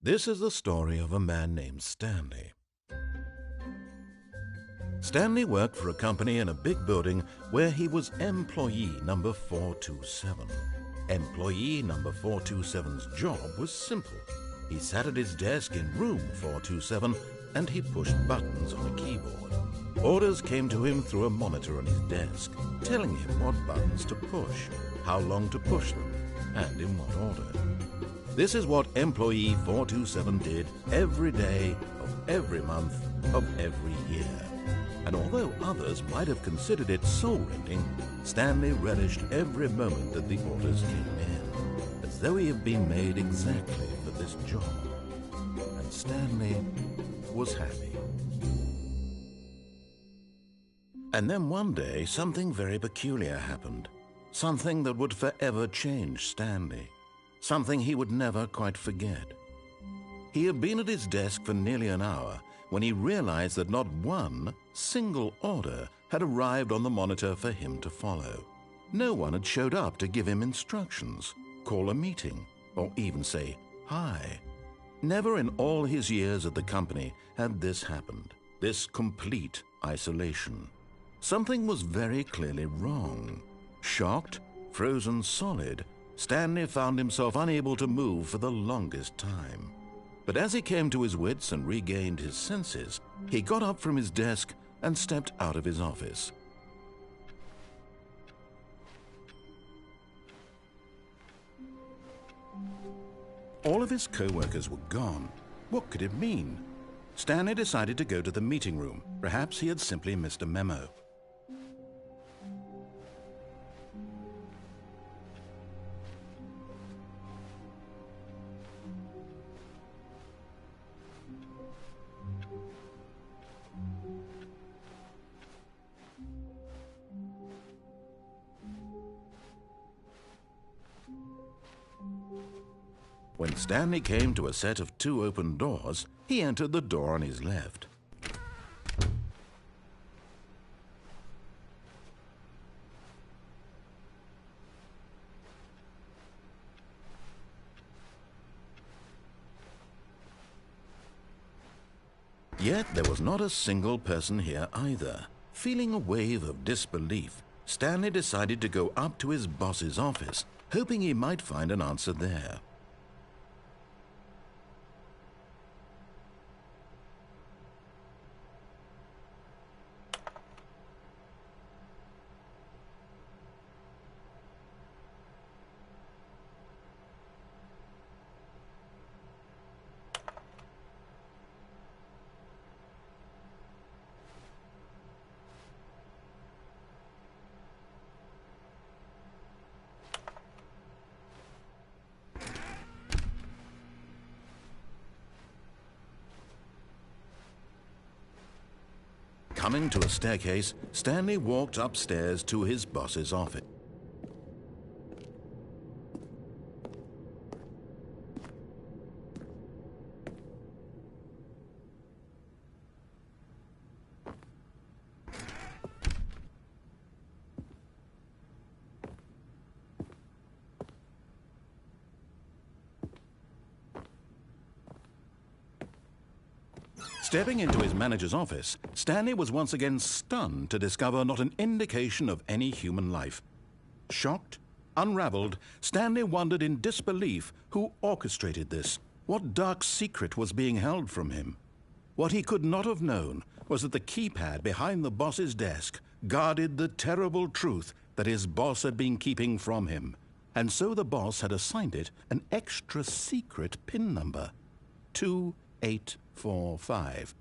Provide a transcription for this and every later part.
This is the story of a man named Stanley. Stanley worked for a company in a big building where he was employee number 427. Employee number 427's job was simple. He sat at his desk in room 427 and he pushed buttons on a keyboard. Orders came to him through a monitor on his desk, telling him what buttons to push, how long to push them, and in what order. This is what employee 427 did every day of every month of every year. And although others might have considered it soul-rending, Stanley relished every moment that the orders came in, as though he had been made exactly for this job. And Stanley was happy. And then one day, something very peculiar happened. Something that would forever change Stanley. Something he would never quite forget. He had been at his desk for nearly an hour when he realized that not one single order had arrived on the monitor for him to follow. No one had showed up to give him instructions, call a meeting, or even say hi. Never in all his years at the company had this happened, this complete isolation. Something was very clearly wrong. Shocked, frozen solid, Stanley found himself unable to move for the longest time. But as he came to his wits and regained his senses, he got up from his desk and stepped out of his office. All of his co-workers were gone. What could it mean? Stanley decided to go to the meeting room. Perhaps he had simply missed a memo. When Stanley came to a set of 2 open doors, he entered the door on his left. Yet there was not a single person here either. Feeling a wave of disbelief, Stanley decided to go up to his boss's office, hoping he might find an answer there. Coming to a staircase, Stanley walked upstairs to his boss's office. Stepping into his manager's office, Stanley was once again stunned to discover not an indication of any human life. Shocked, unraveled, Stanley wondered in disbelief who orchestrated this. What dark secret was being held from him? What he could not have known was that the keypad behind the boss's desk guarded the terrible truth that his boss had been keeping from him. And so the boss had assigned it an extra secret PIN number, 2845.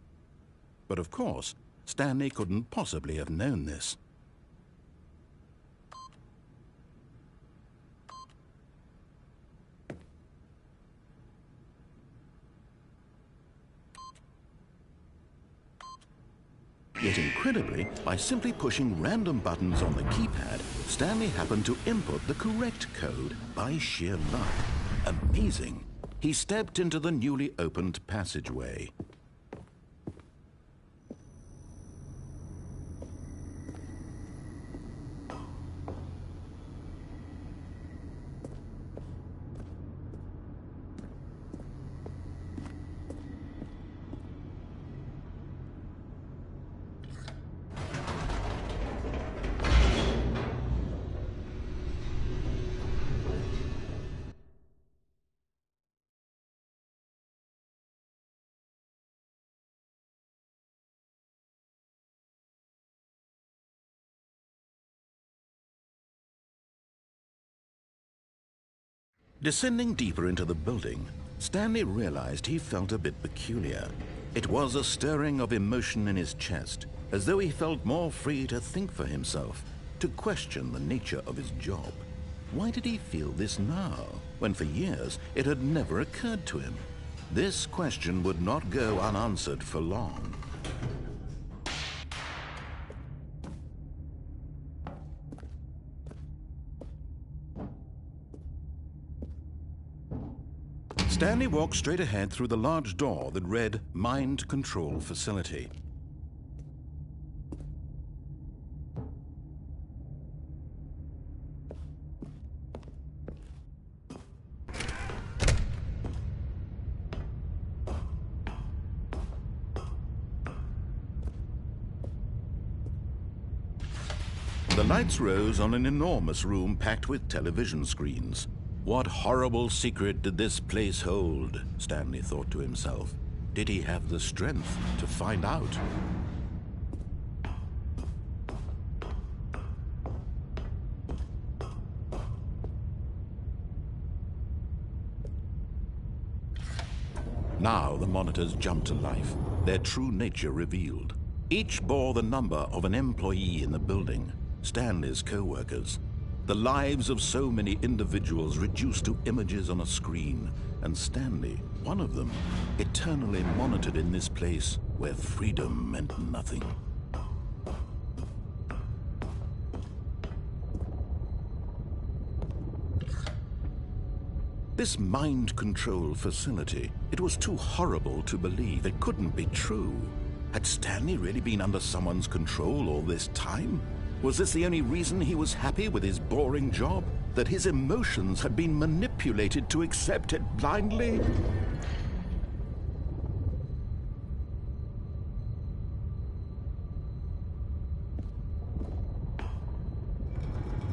But of course, Stanley couldn't possibly have known this. Yet incredibly, by simply pushing random buttons on the keypad, Stanley happened to input the correct code by sheer luck. Amazing! He stepped into the newly opened passageway. Descending deeper into the building, Stanley realized he felt a bit peculiar. It was a stirring of emotion in his chest, as though he felt more free to think for himself, to question the nature of his job. Why did he feel this now, when for years it had never occurred to him? This question would not go unanswered for long. Stanley walked straight ahead through the large door that read Mind Control Facility. The lights rose on an enormous room packed with television screens. What horrible secret did this place hold? Stanley thought to himself. Did he have the strength to find out? Now the monitors jumped to life, their true nature revealed. Each bore the number of an employee in the building, Stanley's co-workers. The lives of so many individuals reduced to images on a screen, and Stanley, one of them, eternally monitored in this place where freedom meant nothing. This mind control facility, it was too horrible to believe. It couldn't be true. Had Stanley really been under someone's control all this time? Was this the only reason he was happy with his boring job? That his emotions had been manipulated to accept it blindly?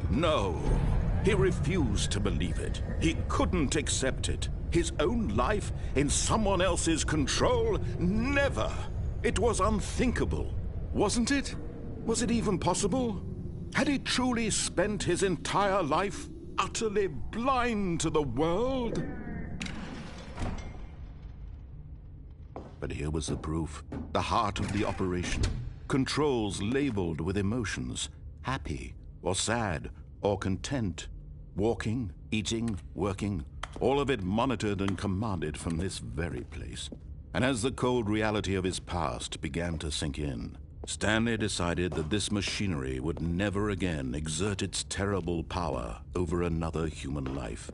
No, he refused to believe it. He couldn't accept it. His own life in someone else's control? Never! It was unthinkable, wasn't it? Was it even possible? Had he truly spent his entire life utterly blind to the world? But here was the proof, the heart of the operation. Controls labeled with emotions, happy or sad or content. Walking, eating, working, all of it monitored and commanded from this very place. And as the cold reality of his past began to sink in, Stanley decided that this machinery would never again exert its terrible power over another human life,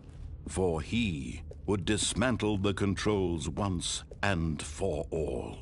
for he would dismantle the controls once and for all.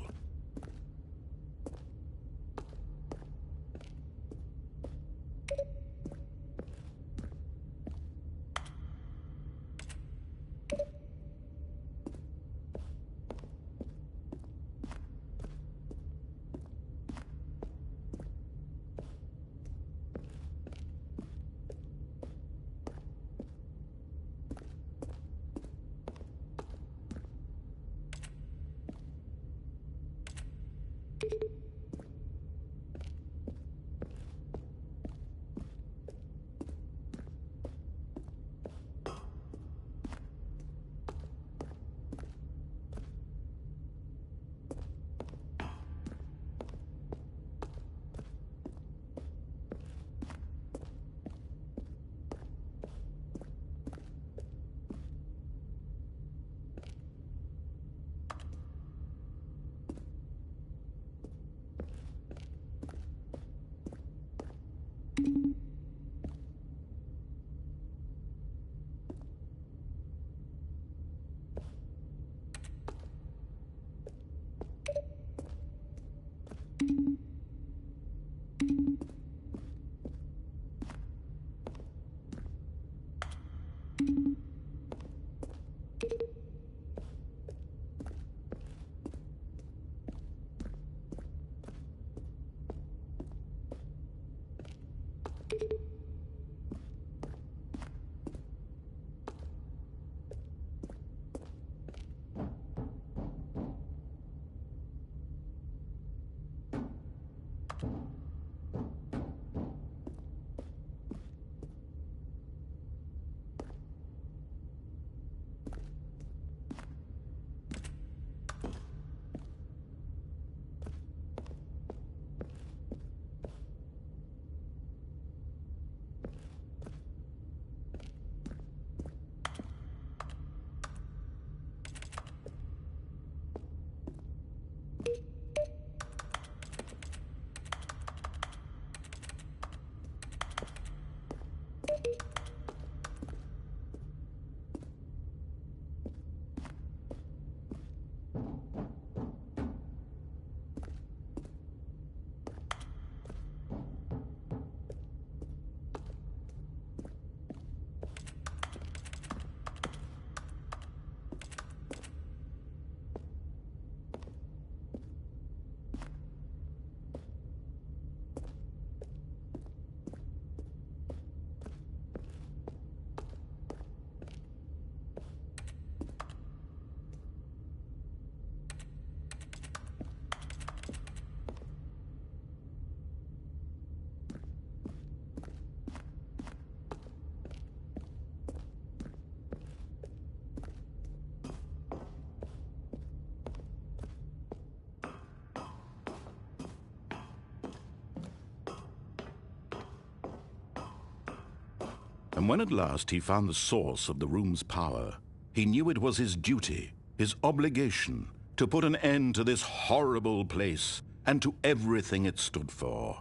And when at last he found the source of the room's power, he knew it was his duty, his obligation, to put an end to this horrible place and to everything it stood for.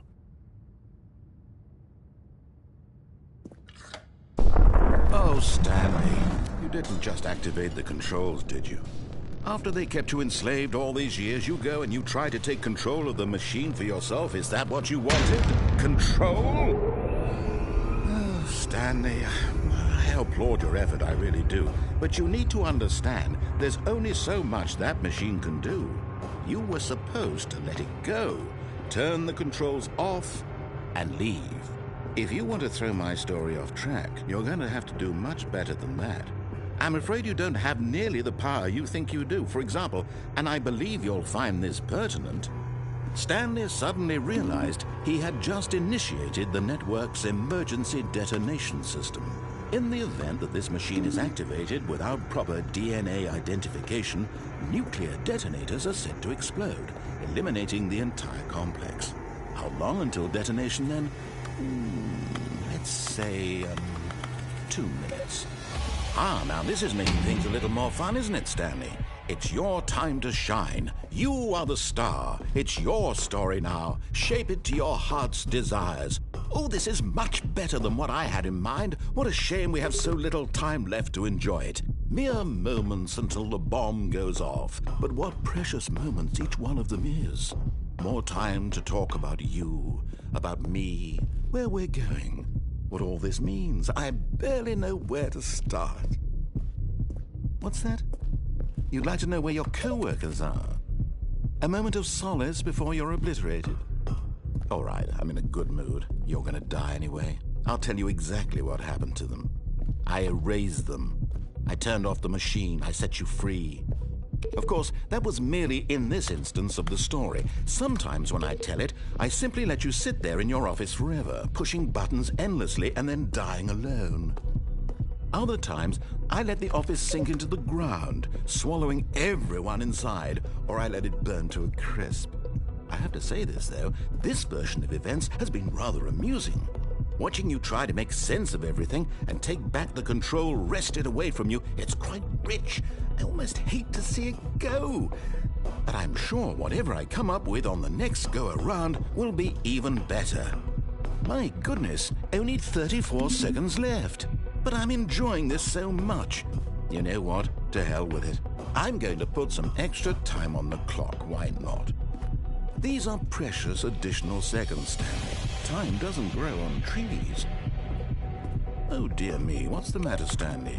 Oh, Stanley, you didn't just activate the controls, did you? After they kept you enslaved all these years, you go and you try to take control of the machine for yourself. Is that what you wanted? Control? Oh, Stanley, I applaud your effort, I really do. But you need to understand, there's only so much that machine can do. You were supposed to let it go, turn the controls off, and leave. If you want to throw my story off track, you're going to have to do much better than that. I'm afraid you don't have nearly the power you think you do. For example, and I believe you'll find this pertinent, Stanley suddenly realized he had just initiated the network's emergency detonation system. In the event that this machine is activated without proper DNA identification, nuclear detonators are set to explode, eliminating the entire complex. How long until detonation then? Let's say 2 minutes. Now this is making things a little more fun, isn't it, Stanley? It's your time to shine. You are the star. It's your story now. Shape it to your heart's desires. Oh, this is much better than what I had in mind. What a shame we have so little time left to enjoy it. Mere moments until the bomb goes off. But what precious moments each one of them is. More time to talk about you, about me, where we're going, what all this means. I barely know where to start. What's that? You'd like to know where your co-workers are? A moment of solace before you're obliterated? All right, I'm in a good mood. You're gonna die anyway. I'll tell you exactly what happened to them. I erased them. I turned off the machine. I set you free. Of course, that was merely in this instance of the story. Sometimes when I tell it, I simply let you sit there in your office forever, pushing buttons endlessly and then dying alone. Other times, I let the office sink into the ground, swallowing everyone inside, or I let it burn to a crisp. I have to say this, though, this version of events has been rather amusing. Watching you try to make sense of everything and take back the control wrested away from you, it's quite rich. I almost hate to see it go. But I'm sure whatever I come up with on the next go-around will be even better. My goodness, only 34 seconds left. But I'm enjoying this so much. You know what? To hell with it. I'm going to put some extra time on the clock. Why not? These are precious additional seconds, Stanley. Time doesn't grow on trees. Oh, dear me. What's the matter, Stanley?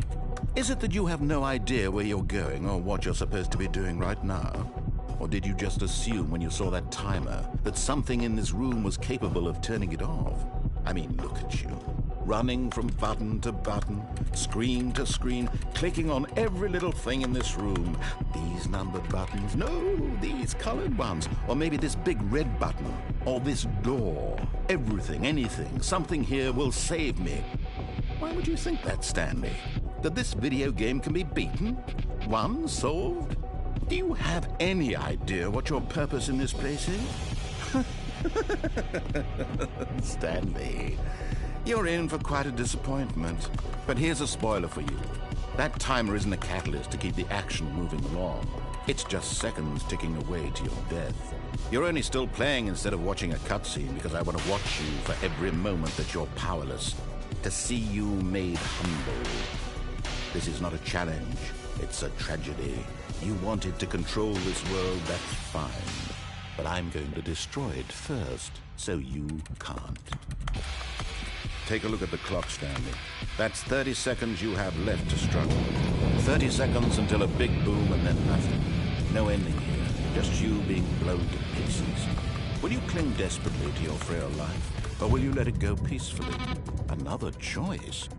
Is it that you have no idea where you're going or what you're supposed to be doing right now? Or did you just assume when you saw that timer that something in this room was capable of turning it off? I mean, look at you. Running from button to button, screen to screen, clicking on every little thing in this room. These numbered buttons, no, these colored ones. Or maybe this big red button, or this door. Everything, anything, something here will save me. Why would you think that, Stanley? That this video game can be beaten? Won? Solved? Do you have any idea what your purpose in this place is? Stanley, you're in for quite a disappointment. But here's a spoiler for you. That timer isn't a catalyst to keep the action moving along. It's just seconds ticking away to your death. You're only still playing instead of watching a cutscene because I want to watch you for every moment that you're powerless. To see you made humble. This is not a challenge. It's a tragedy. You wanted to control this world, that's fine. But I'm going to destroy it first, so you can't. Take a look at the clock, Stanley. That's 30 seconds you have left to struggle. 30 seconds until a big boom and then nothing. No ending here, just you being blown to pieces. Will you cling desperately to your frail life, or will you let it go peacefully? Another choice.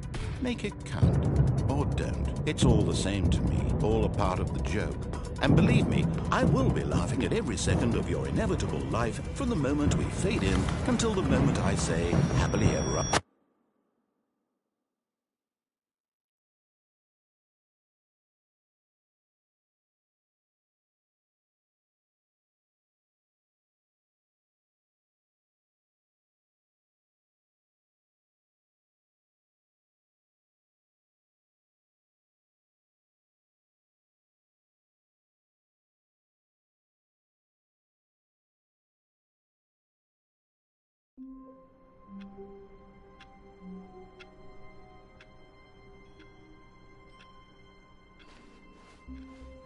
Make it count, or don't. It's all the same to me, all a part of the joke. And believe me, I will be laughing at every second of your inevitable life from the moment we fade in until the moment I say, happily ever after.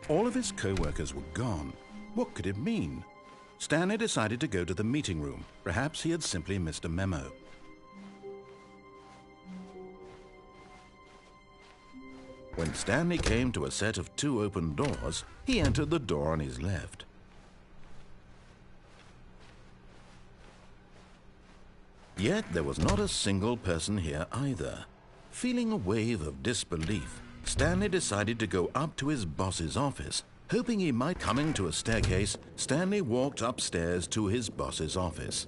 All of his co-workers were gone. What could it mean? Stanley decided to go to the meeting room. Perhaps he had simply missed a memo. When Stanley came to a set of 2 open doors, he entered the door on his left. Yet there was not a single person here either. Feeling a wave of disbelief, Stanley decided to go up to his boss's office. Hoping he might coming to a staircase, Stanley walked upstairs to his boss's office.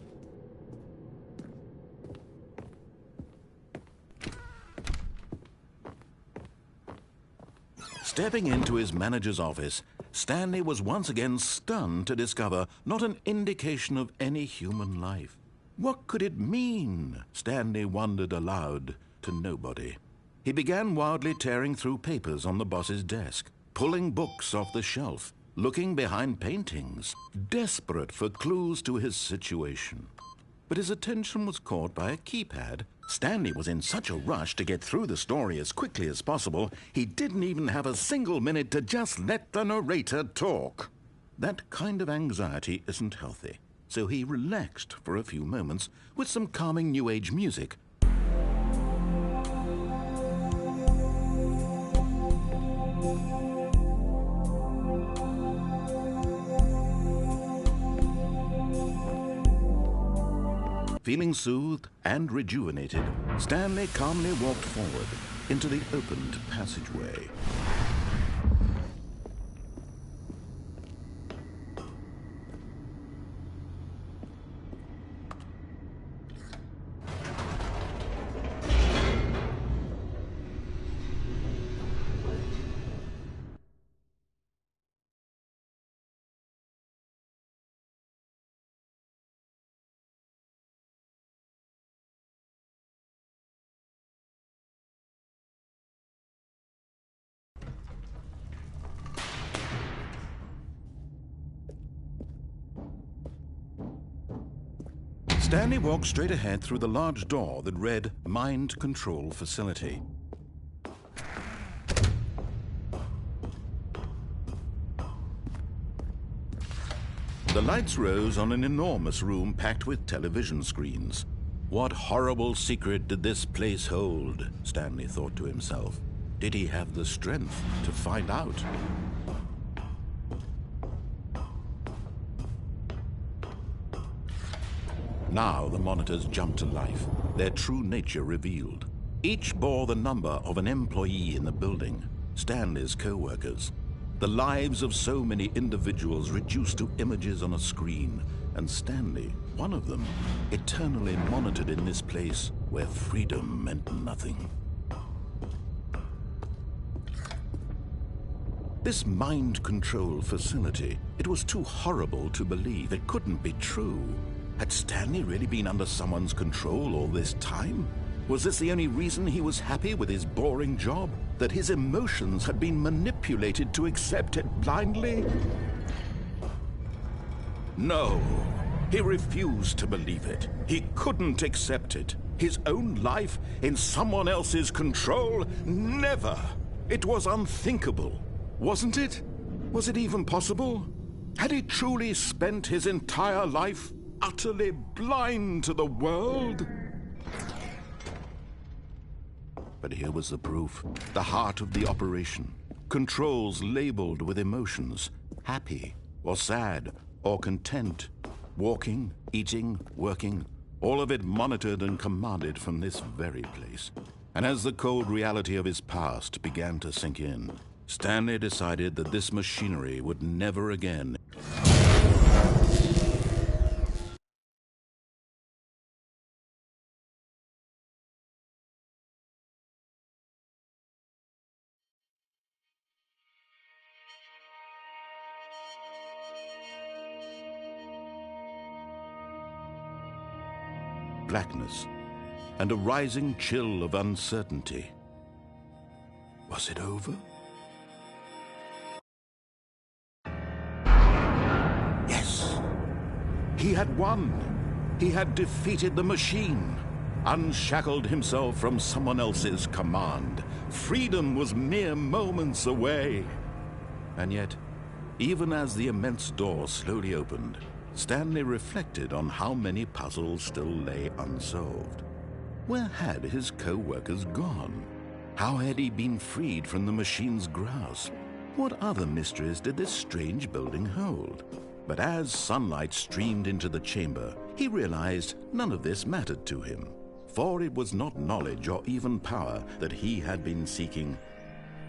Stepping into his manager's office, Stanley was once again stunned to discover not an indication of any human life. What could it mean? Stanley wondered aloud to nobody. He began wildly tearing through papers on the boss's desk, pulling books off the shelf, looking behind paintings, desperate for clues to his situation. But his attention was caught by a keypad. Stanley was in such a rush to get through the story as quickly as possible, he didn't even have a single minute to just let the narrator talk. That kind of anxiety isn't healthy, so he relaxed for a few moments with some calming New Age music. Feeling soothed and rejuvenated, Stanley calmly walked forward into the opened passageway. Stanley walked straight ahead through the large door that read Mind Control Facility. The lights rose on an enormous room packed with television screens. What horrible secret did this place hold? Stanley thought to himself. Did he have the strength to find out? Now the monitors jumped to life, their true nature revealed. Each bore the number of an employee in the building, Stanley's co-workers. The lives of so many individuals reduced to images on a screen, and Stanley, one of them, eternally monitored in this place where freedom meant nothing. This mind control facility, it was too horrible to believe. It couldn't be true. Had Stanley really been under someone's control all this time? Was this the only reason he was happy with his boring job? That his emotions had been manipulated to accept it blindly? No, he refused to believe it. He couldn't accept it. His own life in someone else's control? Never! It was unthinkable, wasn't it? Was it even possible? Had he truly spent his entire life utterly blind to the world? But here was the proof, the heart of the operation. Controls labeled with emotions, happy or sad or content, walking, eating, working, all of it monitored and commanded from this very place. And as the cold reality of his past began to sink in, Stanley decided that this machinery would never again blackness, and a rising chill of uncertainty. Was it over? Yes, he had won. He had defeated the machine, unshackled himself from someone else's command. Freedom was mere moments away. And yet, even as the immense door slowly opened, Stanley reflected on how many puzzles still lay unsolved. Where had his co-workers gone? How had he been freed from the machine's grasp? What other mysteries did this strange building hold? But as sunlight streamed into the chamber, he realized none of this mattered to him, for it was not knowledge or even power that he had been seeking,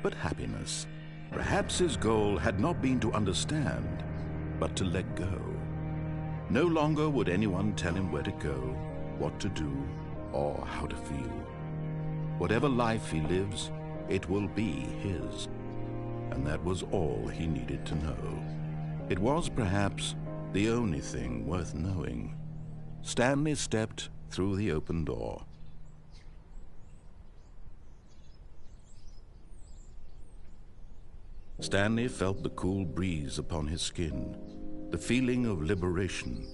but happiness. Perhaps his goal had not been to understand, but to let go. No longer would anyone tell him where to go, what to do, or how to feel. Whatever life he lives, it will be his. And that was all he needed to know. It was perhaps the only thing worth knowing. Stanley stepped through the open door. Stanley felt the cool breeze upon his skin, the feeling of liberation,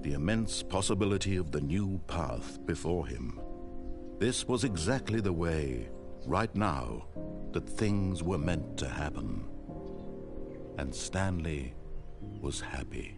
the immense possibility of the new path before him. This was exactly the way, right now, that things were meant to happen. And Stanley was happy.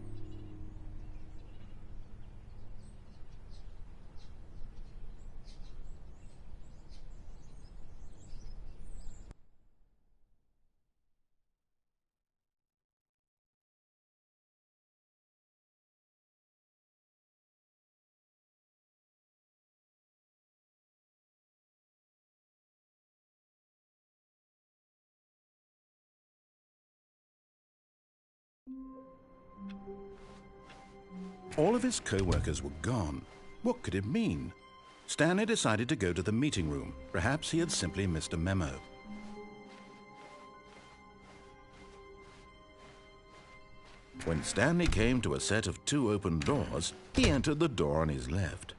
All of his co-workers were gone. What could it mean? Stanley decided to go to the meeting room. Perhaps he had simply missed a memo. When Stanley came to a set of 2 open doors, he entered the door on his left.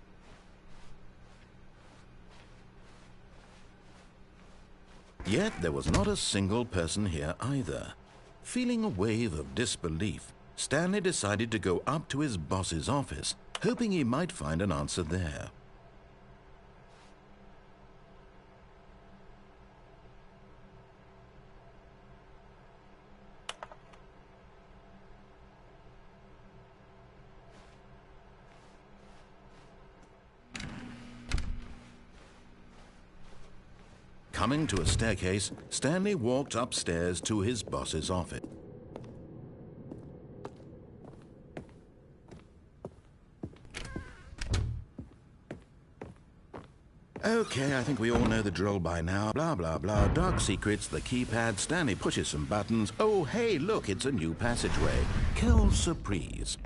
Yet there was not a single person here either. Feeling a wave of disbelief, Stanley decided to go up to his boss's office, hoping he might find an answer there. Coming to a staircase, Stanley walked upstairs to his boss's office. Okay, I think we all know the drill by now. Blah, blah, blah. Dark secrets, the keypad. Stanley pushes some buttons. Oh, hey, look, it's a new passageway. Quelle surprise.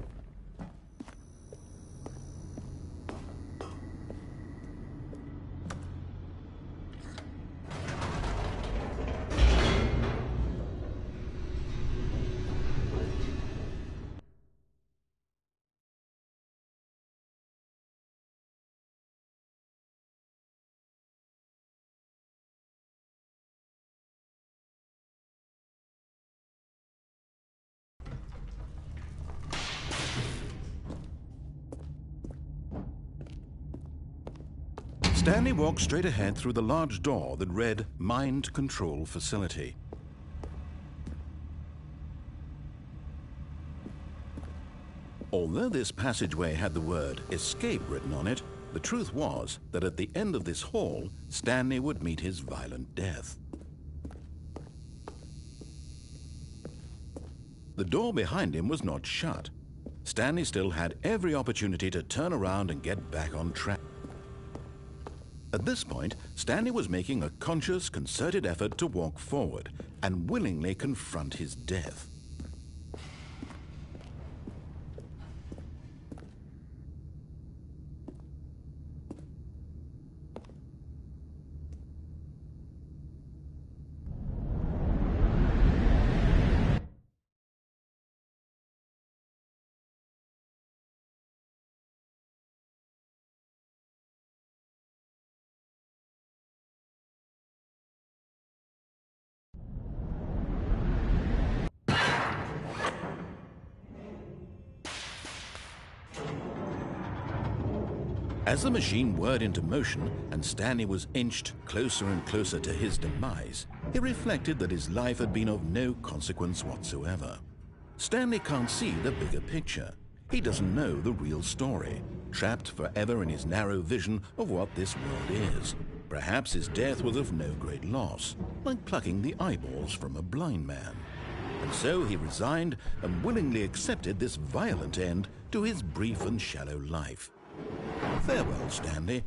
Stanley walked straight ahead through the large door that read Mind Control Facility. Although this passageway had the word Escape written on it, the truth was that at the end of this hall, Stanley would meet his violent death. The door behind him was not shut. Stanley still had every opportunity to turn around and get back on track. At this point, Stanley was making a conscious, concerted effort to walk forward and willingly confront his death. As the machine whirred into motion and Stanley was inched closer and closer to his demise, he reflected that his life had been of no consequence whatsoever. Stanley can't see the bigger picture. He doesn't know the real story, trapped forever in his narrow vision of what this world is. Perhaps his death was of no great loss, like plucking the eyeballs from a blind man. And so he resigned and willingly accepted this violent end to his brief and shallow life. Farewell, Stanley.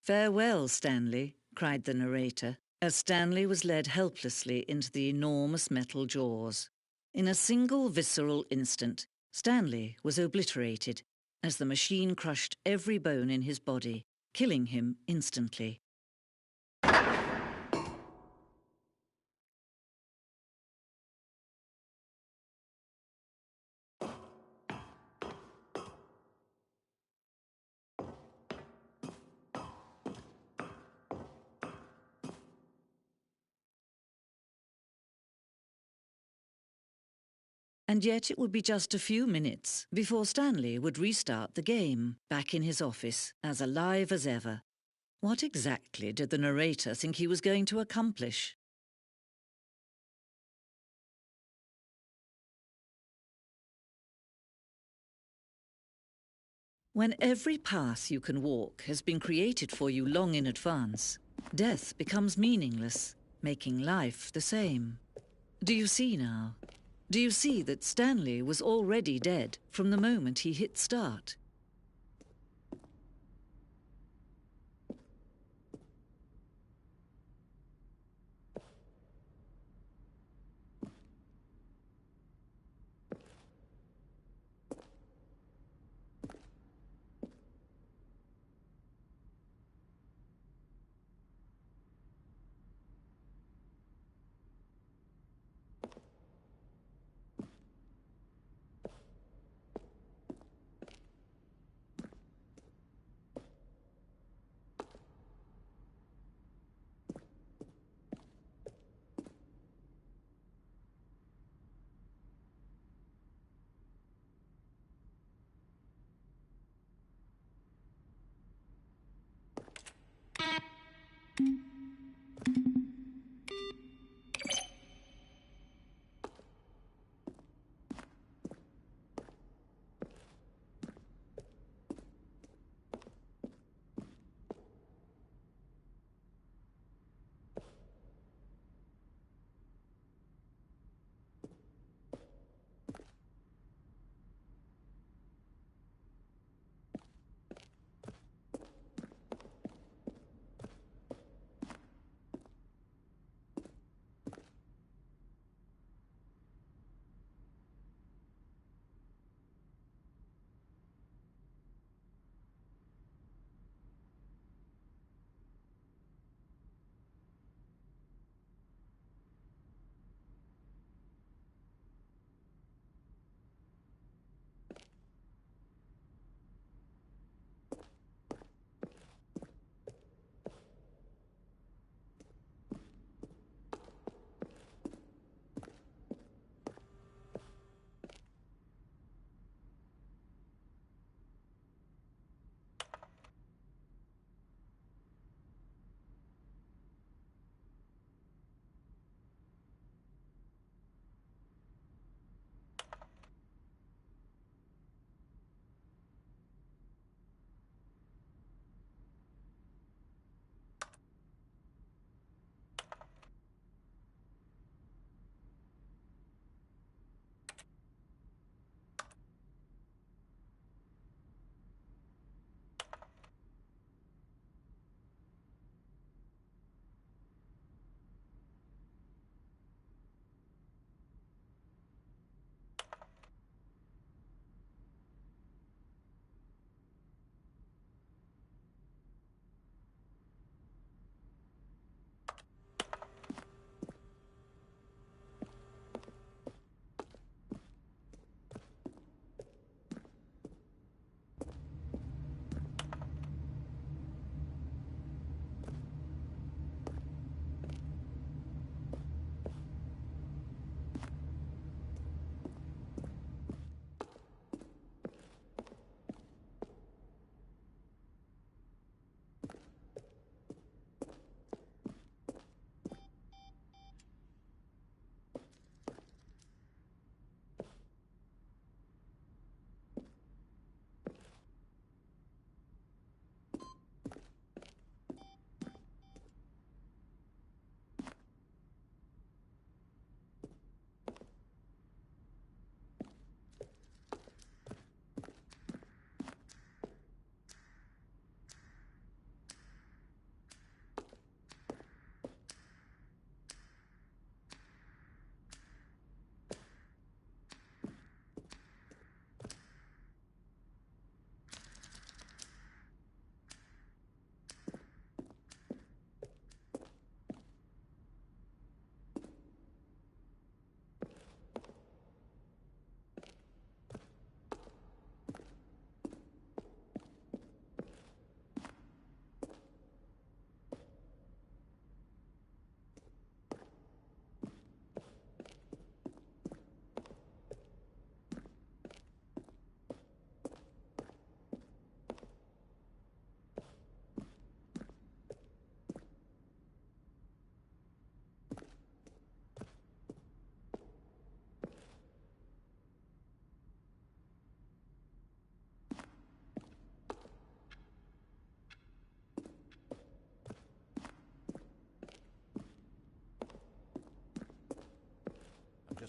"Farewell, Stanley," cried the narrator, as Stanley was led helplessly into the enormous metal jaws. In a single visceral instant, Stanley was obliterated as the machine crushed every bone in his body, killing him instantly. And yet it would be just a few minutes before Stanley would restart the game, back in his office, as alive as ever. What exactly did the narrator think he was going to accomplish? When every path you can walk has been created for you long in advance, death becomes meaningless, making life the same. Do you see now? Do you see that Stanley was already dead from the moment he hit start?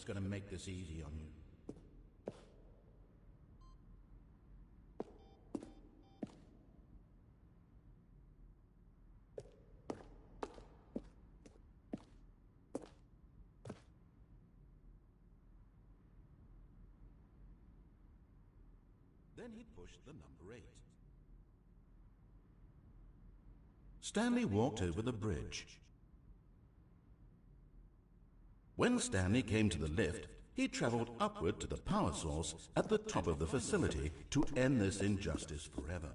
going to make this easy on you. Then he pushed the number 8. Stanley walked over the bridge. When Stanley came to the lift, he traveled upward to the power source at the top of the facility to end this injustice forever.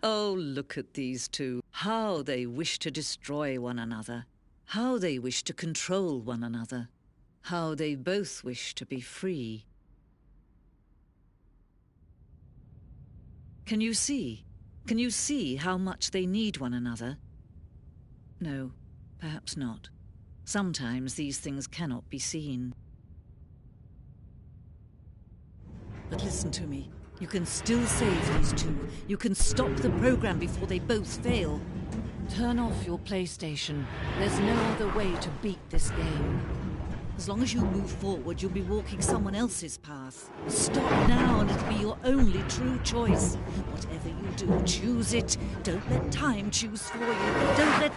Oh, look at these two. How they wish to destroy one another. How they wish to control one another. How they both wish to be free. Can you see? Can you see how much they need one another? No, perhaps not. Sometimes these things cannot be seen. But listen to me. You can still save these two. You can stop the program before they both fail. Turn off your PlayStation. There's no other way to beat this game. As long as you move forward, you'll be walking someone else's path. Stop now and it'll be your only true choice. Whatever you do, choose it. Don't let time choose for you. Don't let...